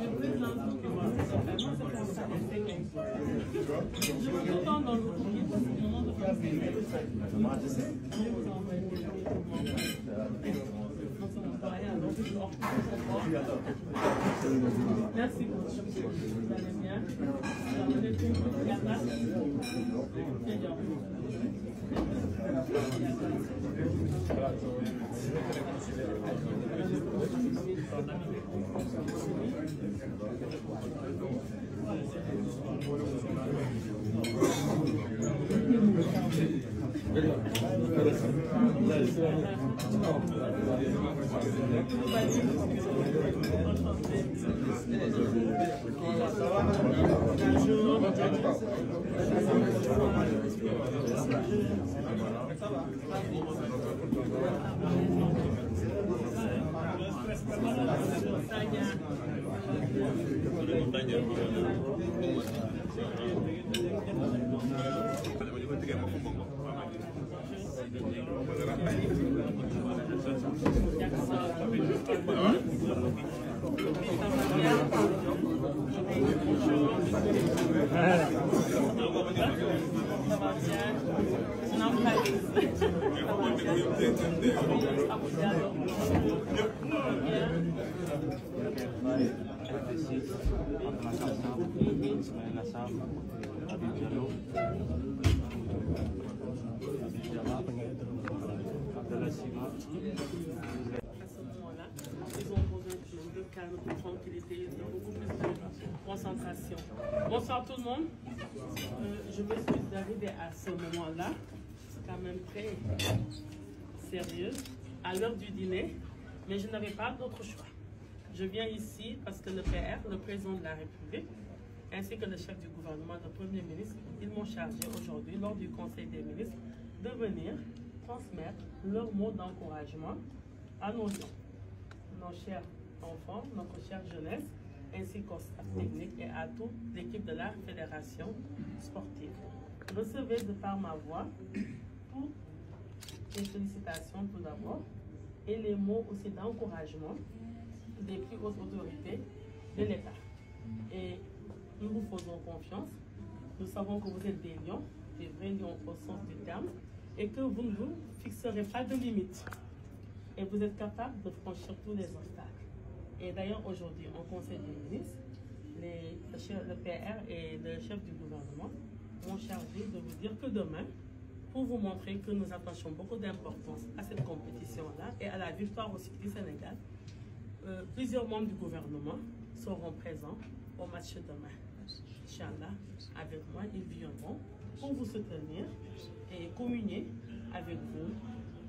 Je vous entends dans le courrier parce que mon nom de famille. Merci beaucoup. Vous allez bien? Ils ont besoin de calme, de tranquillité, de beaucoup plus de concentration. Bonsoir tout le monde. Je me suis arrivée à ce moment-là, c'est quand même très sérieux, à l'heure du dîner, mais je n'avais pas d'autre choix. Je viens ici parce que le PR, le président de la République, ainsi que le chef du gouvernement, le Premier ministre, ils m'ont chargé aujourd'hui, lors du Conseil des ministres, de venir transmettre leurs mots d'encouragement à nos gens, nos chers enfants, notre chère jeunesse, ainsi qu'au staff technique et à toute l'équipe de la fédération sportive. Recevez de par ma voix toutes les félicitations tout d'abord et les mots aussi d'encouragement des plus hautes autorités de l'État. Et nous vous faisons confiance. Nous savons que vous êtes des lions, des vrais lions au sens du terme, et que vous ne vous fixerez pas de limites. Et vous êtes capable de franchir tous les obstacles. Et d'ailleurs, aujourd'hui, en Conseil des ministres, le PR et le chef du gouvernement m'ont chargé de vous dire que demain, pour vous montrer que nous attachons beaucoup d'importance à cette compétition-là et à la victoire aussi du Sénégal, plusieurs membres du gouvernement seront présents au match de demain. Inch'Allah, avec moi, ils viendront pour vous soutenir et communier avec vous,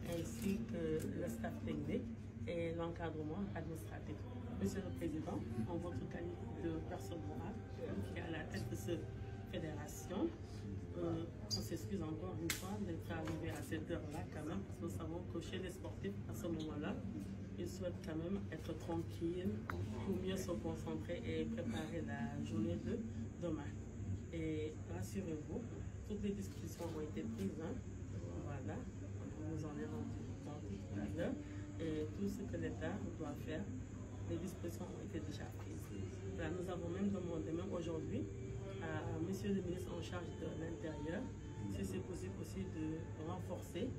ainsi que le staff technique et l'encadrement administratif. Monsieur le Président, en votre qualité de personne morale qui est à la tête de cette fédération, on s'excuse encore une fois d'être arrivé à cette heure-là quand même, parce que nous savons que chez les sportifs, à ce moment-là, ils souhaitent quand même être tranquilles pour mieux se concentrer et préparer la journée de demain. Et rassurez-vous, toutes les discussions ont été prises. Hein. Voilà, on nous en est rendu compte tout à l'heure. Et tout ce que l'État doit faire, les dispositions ont été déjà prises. Là, nous avons même demandé, même aujourd'hui, à Monsieur le ministre en charge de l'Intérieur, si c'est possible aussi de renforcer,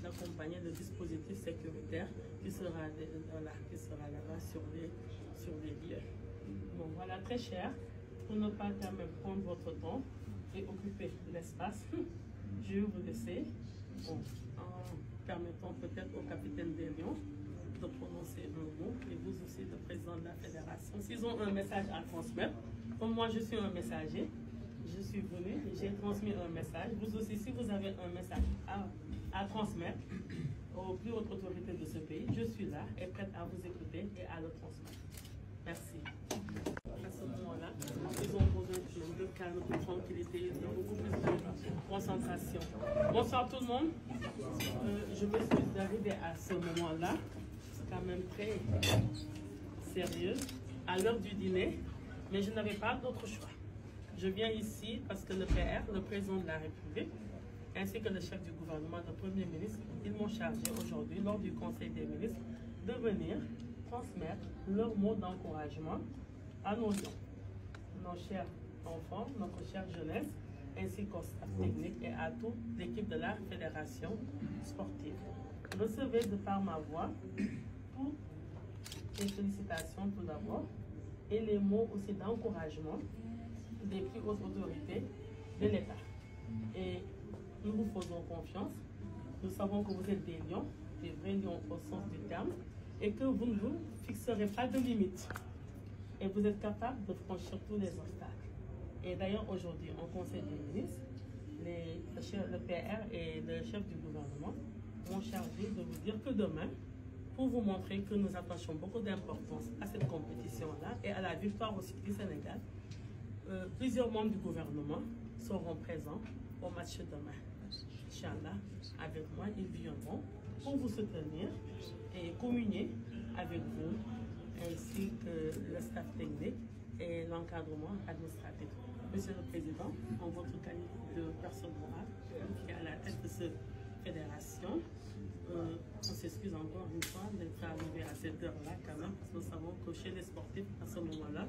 d'accompagner le dispositif sécuritaire qui sera là-bas sur les lieux. Bon, voilà, très cher, pour ne pas quand même prendre votre temps et occuper l'espace, je vais vous laisser, bon, en permettant peut-être au capitaine des Lions de prononcer un mot, et vous aussi, le président de la fédération. S'ils ont un message à transmettre, comme moi je suis un messager, je suis venu, j'ai transmis un message. Vous aussi, si vous avez un message à transmettre aux plus hautes autorités de ce pays, je suis là et prête à vous écouter et à le transmettre. Merci. À ce moment-là, ils ont besoin de calme, de tranquillité, de beaucoup plus de concentration. Bonsoir tout le monde. Je me suis arrivée à ce moment-là, c'est quand même très sérieux, à l'heure du dîner, mais je n'avais pas d'autre choix. Je viens ici parce que le PR, le président de la République, ainsi que le chef du gouvernement, le Premier ministre, ils m'ont chargé aujourd'hui, lors du Conseil des ministres, de venir transmettre leurs mots d'encouragement à nos lions, nos chers enfants, notre chère jeunesse, ainsi qu'au staff technique et à toute l'équipe de la fédération sportive. Recevez de par ma voix toutes les félicitations tout d'abord et les mots aussi d'encouragement des plus hautes autorités de l'État. Et nous vous faisons confiance. Nous savons que vous êtes des lions, des vrais lions au sens du terme, et que vous ne vous fixerez pas de limites. Et vous êtes capable de franchir tous les obstacles. Et d'ailleurs, aujourd'hui, au Conseil des ministres, le PR et le chef du gouvernement m'ont chargé de vous dire que demain, pour vous montrer que nous attachons beaucoup d'importance à cette compétition-là et à la victoire aussi du Sénégal, plusieurs membres du gouvernement seront présents au match demain. Inch'Allah, avec moi, ils viendront pour vous soutenir et communier avec vous, ainsi que le staff technique et l'encadrement administratif. Monsieur le Président, en votre qualité de personne morale qui est à la tête de cette fédération, on s'excuse encore une fois d'être arrivé à cette heure-là quand même, parce que nous savons que chez les sportifs, à ce moment-là,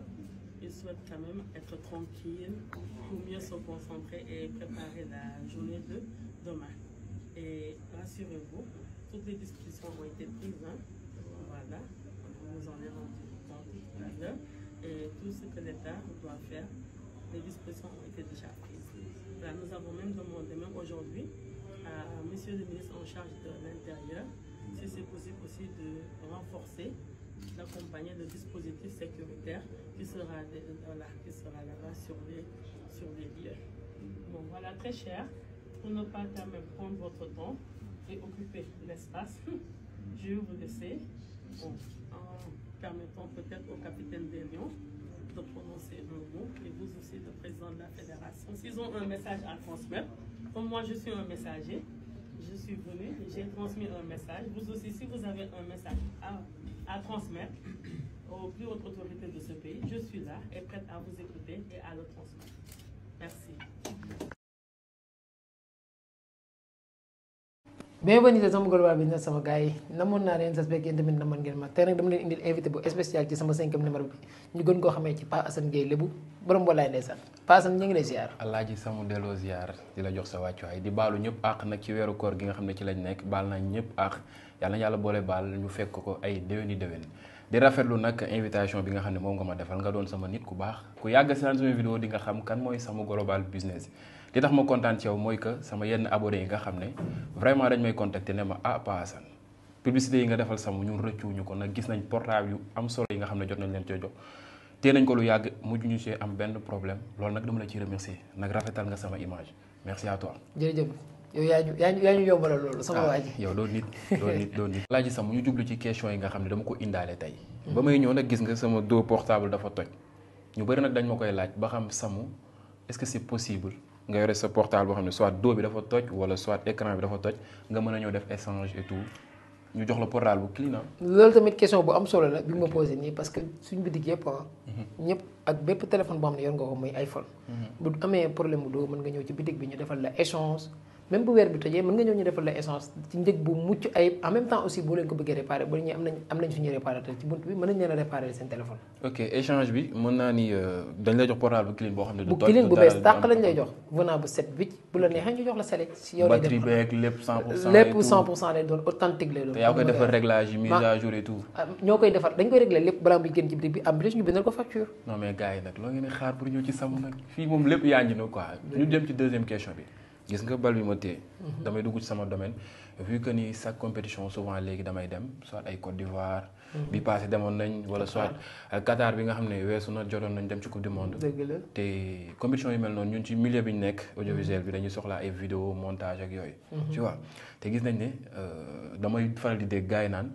ils souhaitent quand même être tranquilles pour mieux se concentrer et préparer la journée de demain. Et rassurez-vous, toutes les discussions ont été prises. Hein. Voilà, nous en avons rendu compte tout à l'heure. Et tout ce que l'État doit faire, les dispositions ont été déjà prises. Là, nous avons même demandé, même aujourd'hui, à Monsieur le ministre en charge de l'Intérieur, si c'est possible aussi de renforcer, d'accompagner le dispositif sécuritaire qui sera là-bas sur les lieux. Bon, voilà, très cher, pour ne pas quand même prendre votre temps et occuper l'espace, je vais vous laisser, bon, en permettant peut-être au capitaine des Lions de prononcer un mot, et vous aussi, le président de la fédération. S'ils ont un message à transmettre, comme moi je suis un messager, je suis venu, j'ai transmis un message. Vous aussi, si vous avez un message à transmettre aux plus hautes autorités de ce pays, je suis là et prête à vous écouter et à le transmettre. Merci. Bienvenue à sama global business sama gars yi namoon naa leen sas beeg yéen tamit namoon ngeen ma tey nag dama leen indil invité bu spécial ci sama 5e numéro bi ñu gën koo xamee ci Pa Assane Gueye Lébu borom Mbolaay ndeysaan Pa Assane ñu ngi lay ziar. Alaaji Samu delloo ziar di la jox sa wàccuwaay di baalu ñëpp àq nag ci weeru koor gi nga xam ne ci lañ nekk baal nañ ñëpp àq yàlla na yàlla boole baal ñu fekk ko ay déwéni déwén di rafetlu nag invitation bi nga xam ne moom nga ma defal nga doon sama nit ku baax ku yàgg seetaan sama vidéo di nga xam kan mooy Samu global business. li tax ma kontaan ci yow mooy que sama yenn abonné yi nga xam ne vraiment dañ may contacter ne ma ah Pa Assane publicité yi nga defal Samu ñun rëccuwuñu ko nag gis nañ portable yu am solo yi nga xam ne jot nañ leen cee jox tee nañ ko lu yàgg mujj ñu see am benn problème loolu nag dama la ciy remercier nag rafetal nga sama image merci à toi. jërëjëf yow yaa ñu yombalal loolu sama waa ji. yow doo nit. Alaaji Samu ñu jublu ci question yi nga xam ne dama ko indaale tey. ba may ñëw nag gis nga sama dos portable dafa toj ñu bëri nag dañ ma koy laaj ba xam Samu est-ce que c'est possible. nga yore sa portable boo xam ne soit dos bi dafa toj wala soit écran bi dafa toj nga mën a ñëw def échange et tout ñu jox la portable bu clean. loolu tamit question bu am solo la bi ma posé nii parce que suñ bitig yëpp ñëpp ak bépp téléphone boo xam ne yor nga ko muy iPhone. bu amee problème bu doo mën nga ñëw ci bitig bi ñu defal la échange même bu weer bi tojee mën nga ñëw ñu defal la échange ci njëg bu mucc ayib en même temps aussi boo leen ko bëggee réparer ba ñu am nañ suñu réparateur ci bunt bi mën nañ leen a réparer seen téléphone. ok échange bi mën naa ni dañ lay jox portable bu clean boo xam ne. bu clean bu bees tàq lañ lay jox venant bu set wicc bu la neexee ñu jox la sele. si yow lay def batterie beeg lépp 100%. lépp 100% lay doon authentique lay doon. te yaa koy defar réglage yi mise à jour et tout. ñoo koy defar dañ koy régler lépp balaa muy génn ci bitig bi am bi ñu bindal ko facture. non mais gars yi nag loo ngeen di xaar pour ñëw ci Samu nag fii moom lépp yaa ngi na quoi ñu dem ci deuxième question bi. gis nga bal bi ma téye damay dugg ci sama domaine vu que ni chaque compétition souvent léegi damay dem soit ay Côte d'Ivoire bi passé demoon nañ wala soit Qatar bi nga xam ne weesu na jotoon nañ dem ci coupe du monde. dëgg la te compétition yu mel noonu ñun ci milieu bi ñu nekk audiovisuel bi dañuy soxlaa ay vidéo montage ak yooyu tu vois te gis nañ ne damay faral di dégg gars yi naan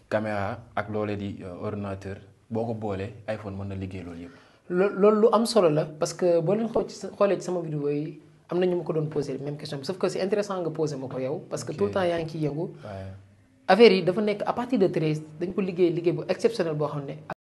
caméra ak loolee di ordinateur boo ko boolee iPhone mën na liggéey loolu yëpp. loolu lu am solo la parce que boo leen xoolee ci sama vidéo yi am na ñu ma ko doon posé même question bi sauf que c'est intéressant nga posé ma ko yow parce que tout le temps yaa ngi ciy yëngu affaire yi dafa nekk à partir de 13 dañ ko liggéey bu exceptionnel boo xam ne